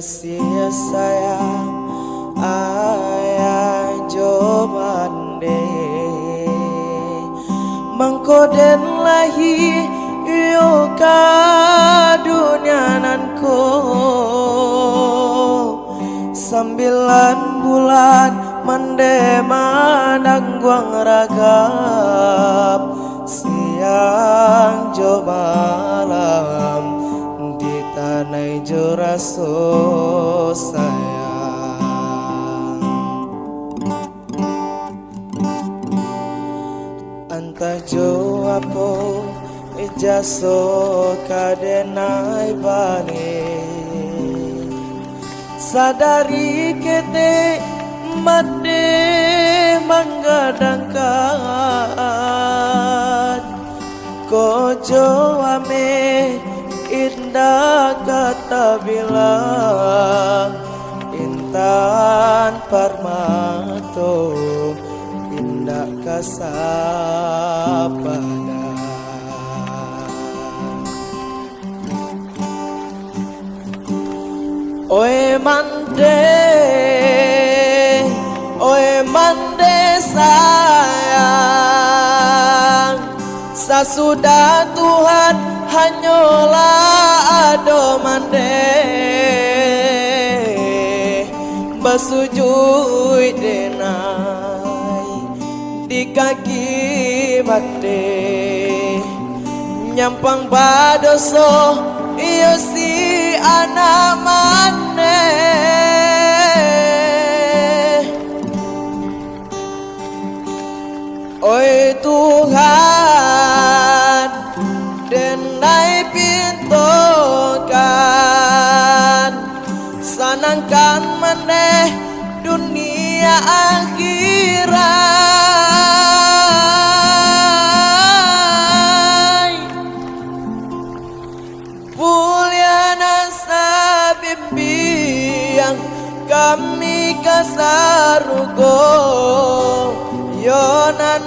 sia sayang ayah jomande mangkoden lahi yo ka dunia nanko 9 bulan mande manang guang ragap siang jo malam di tanah jo raso sayang anta jo apo jaso kadenai bane sadari kete made manggadangkan kojo ame indah kata bilang intan parmato indah kasapada Oe mande sayang Sasudah Tuhan hanyalah ado mande Basujui denai di kaki mande Nyampang badoso iyo si anak mane Oi Tuhan denai pintokan sanangkan maneh dunia akhirat Puliana sabimbiang kami kasarugo Yonan